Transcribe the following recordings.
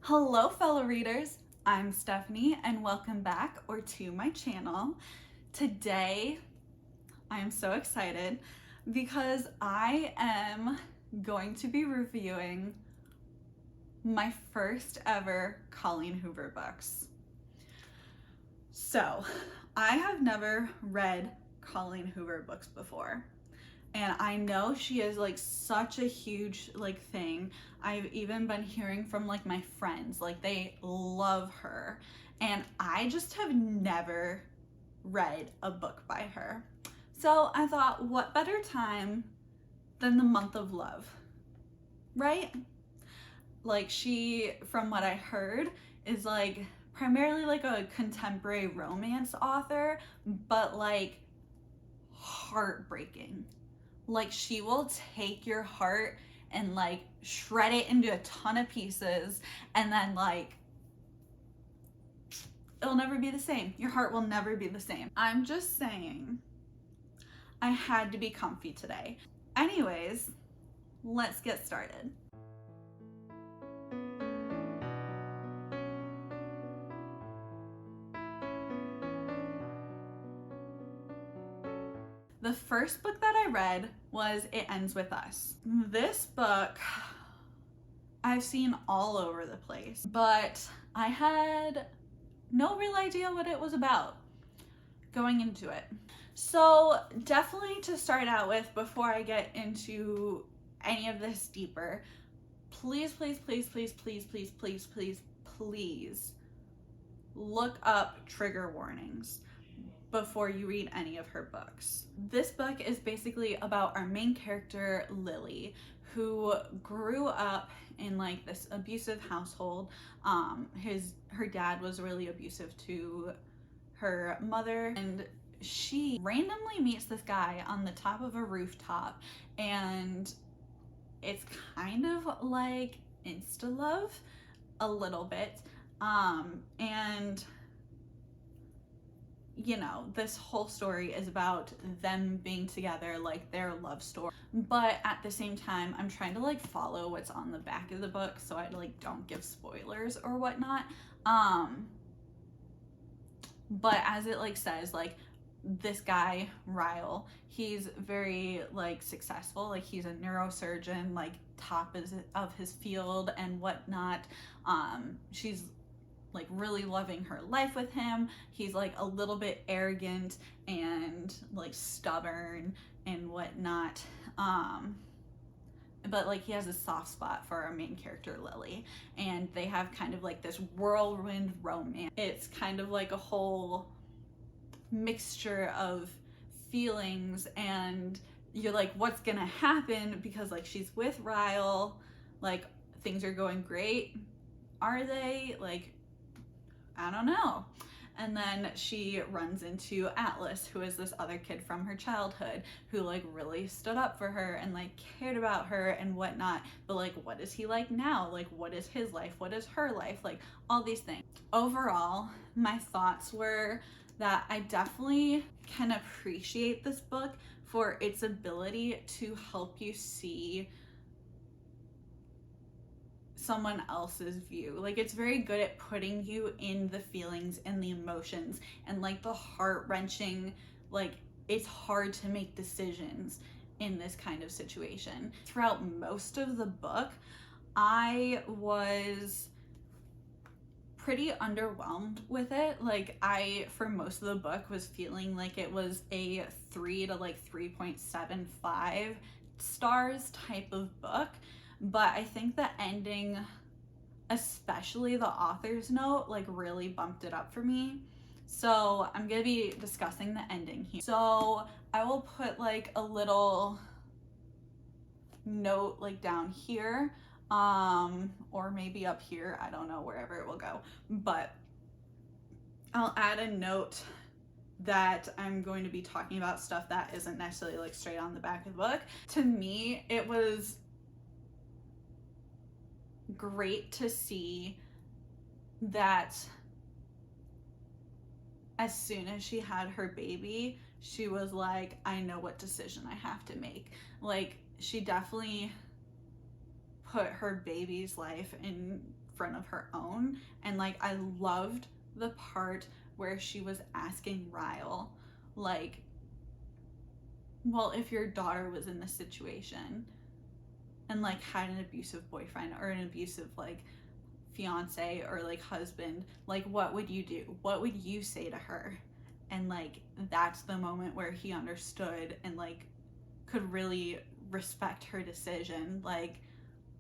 Hello fellow readers, I'm Stephanie and welcome back or to my channel. Today I am so excited because I am going to be reviewing my first ever Colleen Hoover books. So I have never read Colleen Hoover books before. And I know she is like such a huge thing. I've even been hearing from like my friends, like they love her. And I just have never read a book by her. So I thought, what better time than the month of love, right? Like she, from what I heard, is like primarily like a contemporary romance author, but like heartbreaking. Like she will take your heart and like shred it into a ton of pieces, and then like it'll never be the same. Your heart will never be the same. I'm just saying, I had to be comfy today. Anyways, let's get started. The first book that I read was It Ends With Us. This book I've seen all over the place, but I had no real idea what it was about going into it. So definitely, to start out with, before I get into any of this deeper, please look up trigger warnings before you read any of her books. This book is basically about our main character, Lily, who grew up in like this abusive household. Her dad was really abusive to her mother, and she randomly meets this guy on the top of a rooftop, and it's kind of like insta love a little bit. And you know, this whole story is about them being together, like their love story. But at the same time, I'm trying to like follow what's on the back of the book so I like don't give spoilers or whatnot. But as it like says, like this guy, Ryle, he's very like successful. Like he's a neurosurgeon, like top of his field and whatnot. She's like really loving her life with him. He's like a little bit arrogant and like stubborn and whatnot. But like he has a soft spot for our main character, Lily, and they have kind of like this whirlwind romance. It's kind of like a whole mixture of feelings, and you're like, what's gonna happen? Because like she's with Ryle, like things are going great. Are they? Like, I don't know. And then she runs into Atlas, who is this other kid from her childhood who like really stood up for her and like cared about her and whatnot. But like, what is he like now? Like, what is his life? What is her life? Like, all these things. Overall, my thoughts were that I definitely can appreciate this book for its ability to help you see someone else's view. Like it's very good at putting you in the feelings and the emotions and like the heart-wrenching, like it's hard to make decisions in this kind of situation. Throughout most of the book, I was pretty underwhelmed with it. Like I, for most of the book, was feeling like it was a 3 to like 3.75 stars type of book. But I think the ending, especially the author's note, like really bumped it up for me. So I'm gonna be discussing the ending here. So I will put like a little note like down here, or maybe up here, I don't know, wherever it will go. But I'll add a note that I'm going to be talking about stuff that isn't necessarily like straight on the back of the book. To me, it was great to see that as soon as she had her baby, she was like, I know what decision I have to make. Like she definitely put her baby's life in front of her own. And like I loved the part where she was asking Ryle, like, well, if your daughter was in this situation and like had an abusive boyfriend or an abusive like fiance or like husband, like what would you do? What would you say to her? And like that's the moment where he understood and like could really respect her decision. Like,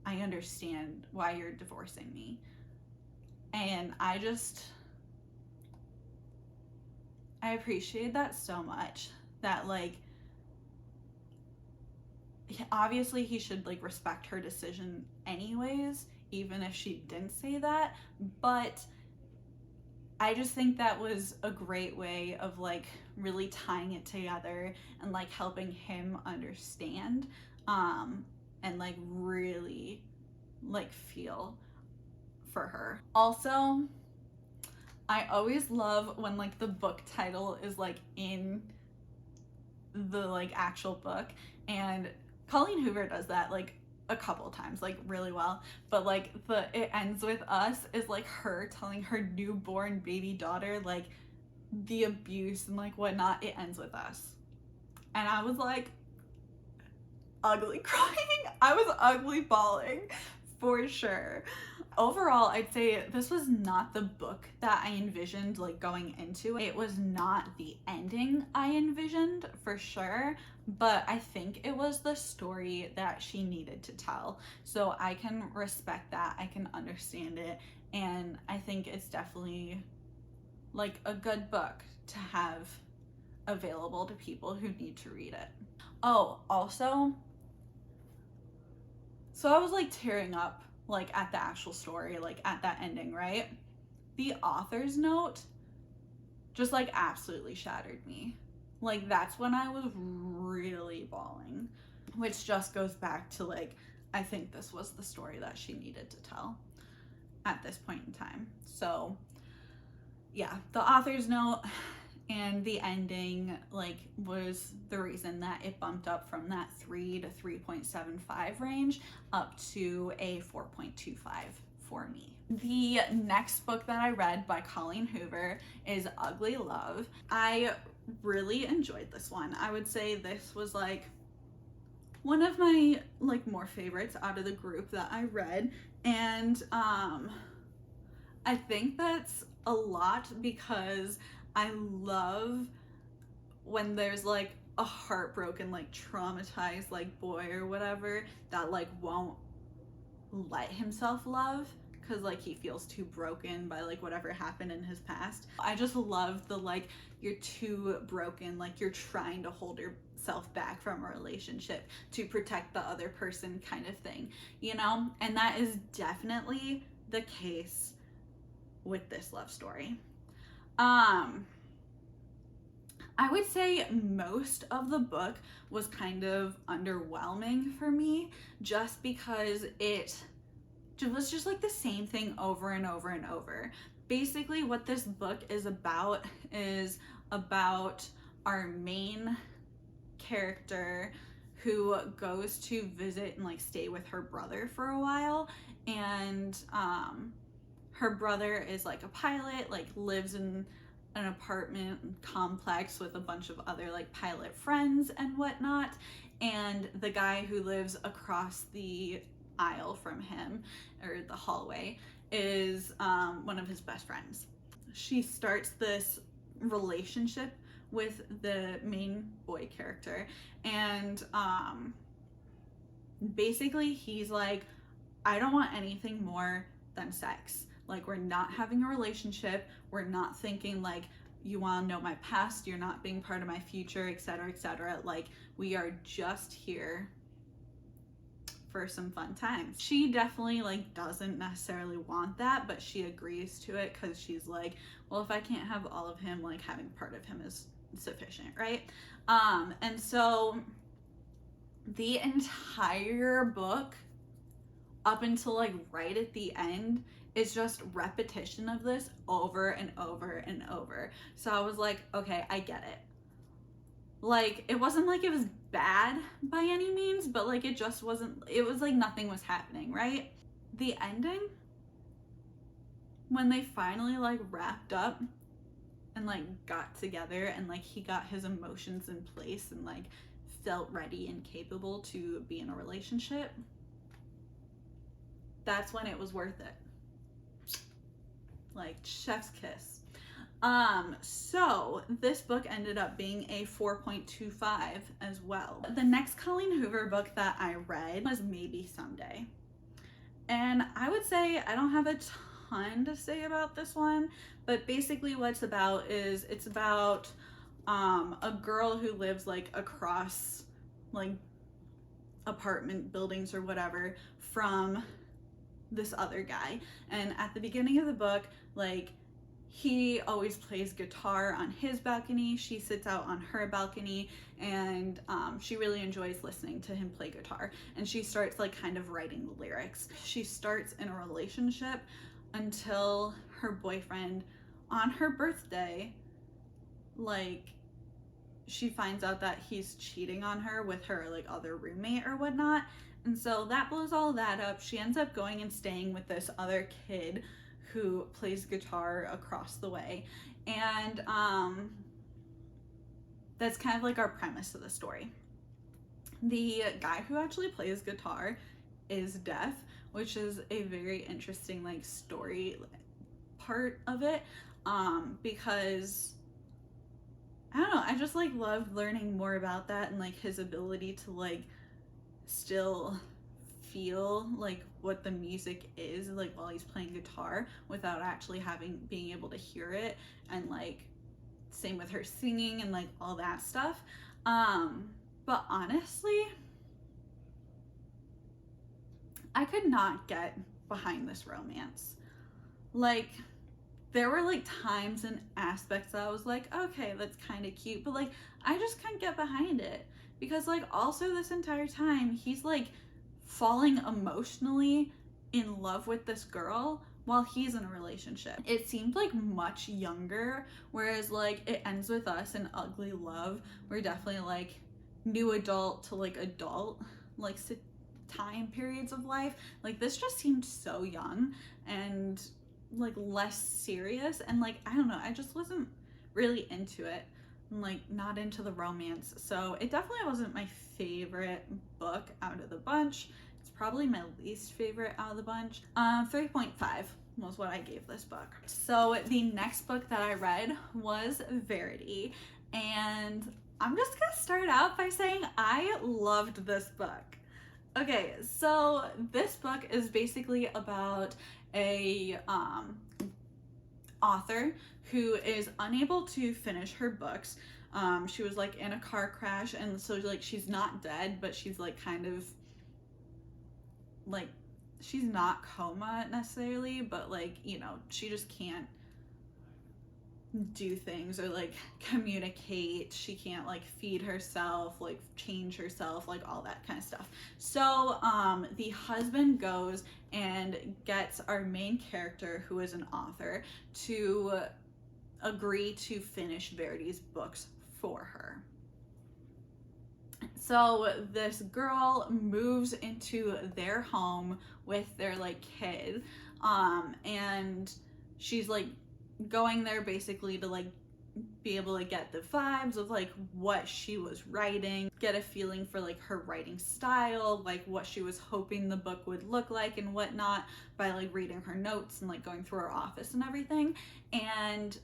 I understand why you're divorcing me. And I appreciate that so much, that like obviously he should like respect her decision anyways, even if she didn't say that. But I just think that was a great way of like really tying it together and like helping him understand, and like really like feel for her. Also, I always love when like the book title is like in the like actual book, and Colleen Hoover does that like a couple times like really well, but like the It Ends With Us is like her telling her newborn baby daughter like the abuse and like whatnot. It ends with us. And I was like ugly crying. I was ugly bawling for sure. Overall, I'd say this was not the book that I envisioned like going into it. It was not the ending I envisioned for sure, but I think it was the story that she needed to tell. So I can respect that, I can understand it, and I think it's definitely like a good book to have available to people who need to read it. Oh, also, so I was like tearing up like at the actual story, like at that ending, right? The author's note just like absolutely shattered me. Like that's when I was really bawling, which just goes back to like, I think this was the story that she needed to tell at this point in time. So yeah, the author's note and the ending like was the reason that it bumped up from that 3 to 3.75 range up to a 4.25 for me. The next book that I read by Colleen Hoover is Ugly Love. I really enjoyed this one. I would say this was like one of my like more favorites out of the group that I read, and I think that's a lot because I love when there's like a heartbroken, like traumatized like boy or whatever that like won't let himself love because like he feels too broken by like whatever happened in his past. I just love the like, you're too broken, like you're trying to hold yourself back from a relationship to protect the other person kind of thing, you know? And that is definitely the case with this love story. I would say most of the book was kind of underwhelming for me just because it was just like the same thing over and over and over. Basically what this book is about our main character who goes to visit and like stay with her brother for a while, and her brother is like a pilot, like lives in an apartment complex with a bunch of other like pilot friends and whatnot, and the guy who lives across the aisle from him, or the hallway, is one of his best friends. She starts this relationship with the main boy character, and basically he's like, I don't want anything more than sex. Like, we're not having a relationship. We're not thinking like, you want to know my past, you're not being part of my future, etc., etc. Like, we are just here for some fun times. She definitely like doesn't necessarily want that, but she agrees to it because she's like, well, if I can't have all of him, like having part of him is sufficient, right? And so the entire book up until like right at the end is just repetition of this over and over and over. So I was like, okay, I get it. Like, it wasn't like it was bad by any means, but like it just wasn't, it was like nothing was happening, right? The ending when they finally like wrapped up and like got together and like he got his emotions in place and like felt ready and capable to be in a relationship, that's when it was worth it. Like chef's kiss. So this book ended up being a 4.25 as well. The next Colleen Hoover book that I read was Maybe Someday. And I would say I don't have a ton to say about this one, but basically what it's about is it's about a girl who lives like across like apartment buildings or whatever from this other guy. And at the beginning of the book, like he always plays guitar on his balcony, she sits out on her balcony, and she really enjoys listening to him play guitar. And she starts like kind of writing the lyrics. She starts in a relationship until her boyfriend on her birthday, like she finds out that he's cheating on her with her like other roommate or whatnot. And so that blows all that up. She ends up going and staying with this other kid who plays guitar across the way. And that's kind of like our premise of the story. The guy who actually plays guitar is deaf, which is a very interesting like story part of it, because I don't know, I just like love learning more about that and like his ability to like still feel like what the music is like while he's playing guitar without actually being able to hear it, and like same with her singing and like all that stuff. But honestly, I could not get behind this romance. Like there were like times and aspects that I was like, okay, that's kind of cute, but like I just couldn't get behind it, because like also this entire time he's like falling emotionally in love with this girl while he's in a relationship. It seemed like much younger, whereas like it ends with us in Ugly Love. We're definitely like new adult to like adult, like time periods of life. Like this just seemed so young and like less serious, and like I don't know, I just wasn't really into it. I'm like not into the romance, so it definitely wasn't my favorite book out of the bunch. It's probably my least favorite out of the bunch. 3.5 was what I gave this book. So the next book that I read was Verity, and I'm just gonna start out by saying I loved this book. Okay, so this book is basically about a author who is unable to finish her books. She was like in a car crash, and so like she's not dead, but she's like kind of like, she's not coma necessarily, but like, you know, she just can't do things or like communicate. She can't like feed herself, like change herself, like all that kind of stuff. So the husband goes and gets our main character, who is an author, to agree to finish Verity's books for her. So this girl moves into their home with their like kid, and she's like going there basically to like be able to get the vibes of like what she was writing, get a feeling for like her writing style, like what she was hoping the book would look like and whatnot, by like reading her notes and like going through her office and everything. And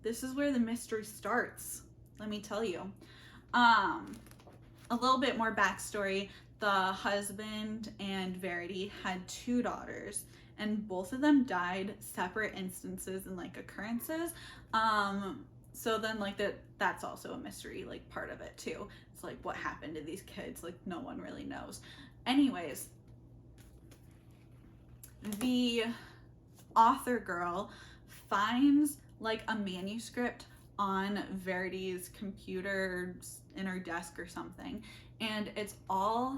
this is where the mystery starts, let me tell you. A little bit more backstory. The husband and Verity had 2 daughters, and both of them died separate instances and like occurrences. So then like that's also a mystery, like part of it too. It's like what happened to these kids, like no one really knows. Anyways, the author girl finds like a manuscript on Verity's computer in her desk or something, and it's all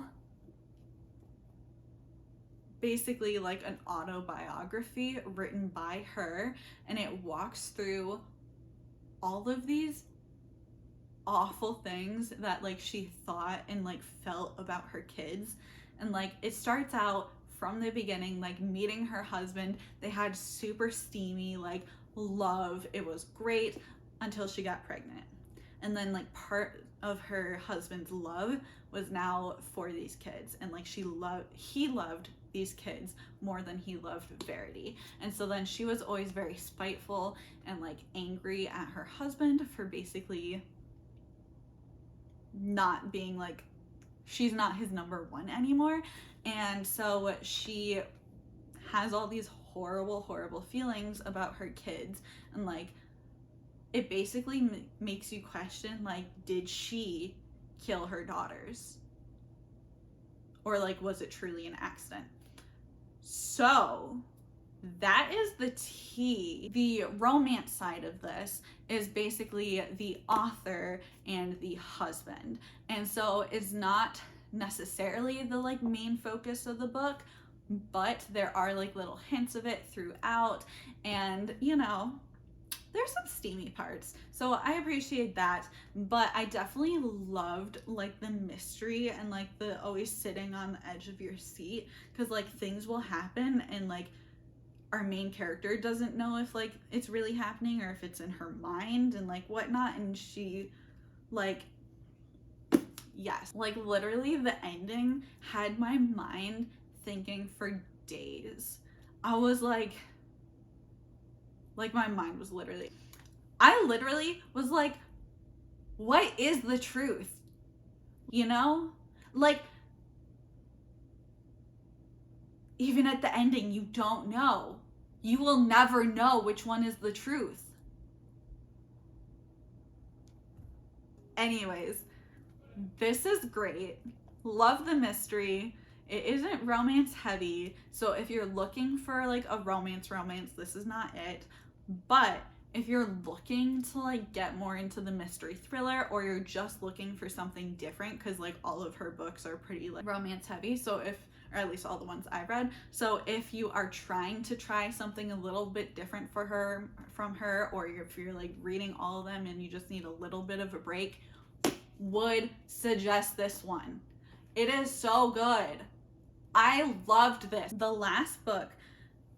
basically like an autobiography written by her, and it walks through all of these awful things that like she thought and like felt about her kids. And like it starts out from the beginning, like meeting her husband, they had super steamy like love. It was great until she got pregnant. And then like part of her husband's love was now for these kids, and like he loved these kids more than he loved Verity. And so then she was always very spiteful and like angry at her husband for basically not being like, she's not his number one anymore. And so she has all these horrible feelings about her kids, and like it basically makes you question, like, did she kill her daughters, or like was it truly an accident? So that is the tea. The romance side of this is basically the author and the husband, and so it's not necessarily the like main focus of the book, but there are like little hints of it throughout, and you know, there's some steamy parts, so I appreciate that. But I definitely loved like the mystery and like the always sitting on the edge of your seat, because like things will happen and like our main character doesn't know if like it's really happening or if it's in her mind and like whatnot, and she like, yes, like literally the ending had my mind thinking for days. I was like my mind was literally, I literally was like, what is the truth? You know, like even at the ending, you don't know. You will never know which one is the truth. Anyways, this is great. Love the mystery. It isn't romance heavy, so if you're looking for like a romance, this is not it. But if you're looking to like get more into the mystery thriller, or you're just looking for something different, because like all of her books are pretty like romance heavy, so if, or at least all the ones I've read, so if you are trying to try something a little bit different from her, or if you're like reading all of them and you just need a little bit of a break, would suggest this one. It is so good. I loved this. The last book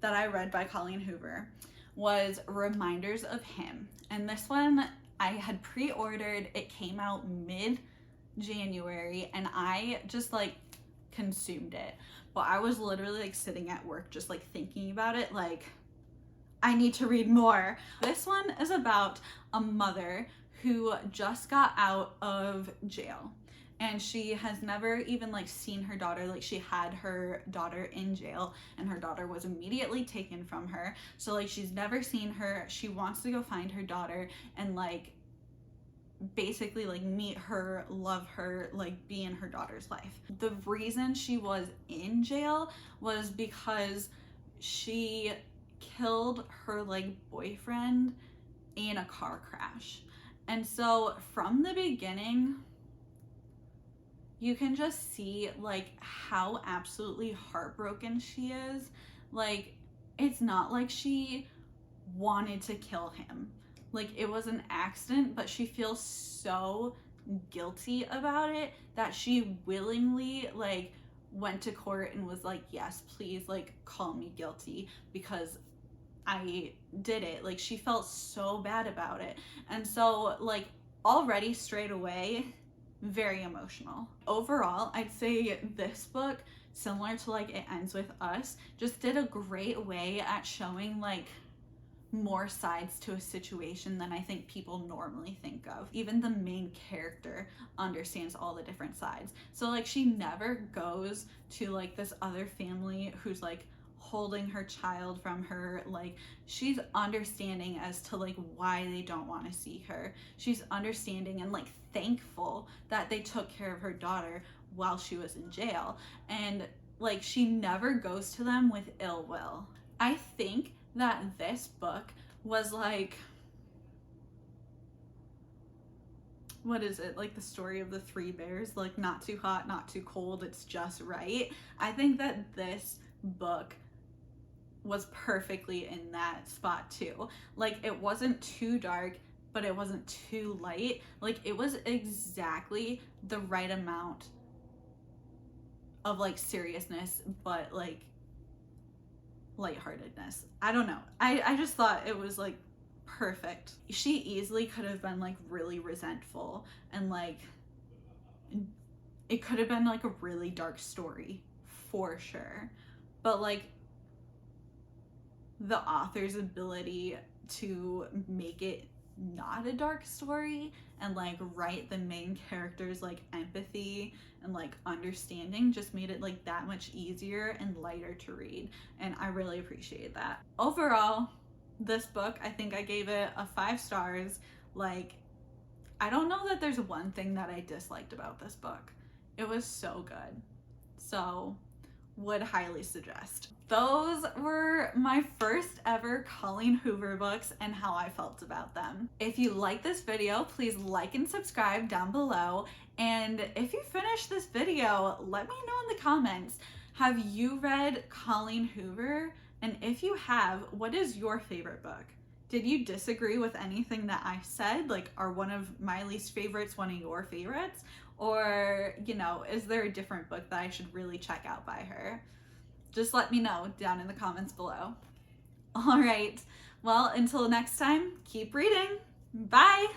that I read by Colleen Hoover was Reminders of Him, and this one I had pre-ordered. It came out mid-January and I just like consumed it, but I was literally like sitting at work just like thinking about it, like I need to read more. This one is about a mother who just got out of jail, and she has never even like seen her daughter. Like she had her daughter in jail and her daughter was immediately taken from her, so like she's never seen her. She wants to go find her daughter and like basically like meet her, love her, like be in her daughter's life. The reason she was in jail was because she killed her like boyfriend in a car crash. And so from the beginning, you can just see like how absolutely heartbroken she is. Like it's not like she wanted to kill him. Like it was an accident, but she feels so guilty about it that she willingly like went to court and was like, yes, please like call me guilty because I did it. Like she felt so bad about it. And so like already straight away, very emotional. Overall, I'd say this book, similar to like It Ends With Us, just did a great way at showing like more sides to a situation than I think people normally think of. Even the main character understands all the different sides. So like she never goes to like this other family who's like holding her child from her. Like she's understanding as to like why they don't want to see her. She's understanding and like thankful that they took care of her daughter while she was in jail, and like she never goes to them with ill will. I think that this book was like, what is it, like the story of the three bears, like not too hot, not too cold, it's just right. I think that this book was perfectly in that spot too. Like it wasn't too dark, but it wasn't too light. Like it was exactly the right amount of like seriousness, but like lightheartedness. I don't know. I just thought it was like perfect. She easily could have been like really resentful, and like it could have been like a really dark story for sure. But like the author's ability to make it not a dark story and like write the main character's like empathy and like understanding just made it like that much easier and lighter to read, and I really appreciate that. Overall, this book, I think I gave it a 5 stars. Like, I don't know that there's one thing that I disliked about this book. It was so good. So would highly suggest. Those were my first ever Colleen Hoover books and how I felt about them. If you like this video, please like and subscribe down below. And if you finish this video, let me know in the comments, have you read Colleen Hoover? And if you have, what is your favorite book? Did you disagree with anything that I said? Like, are one of my least favorites one of your favorites? Or, you know, is there a different book that I should really check out by her? Just let me know down in the comments below. All right, well, until next time, keep reading. Bye.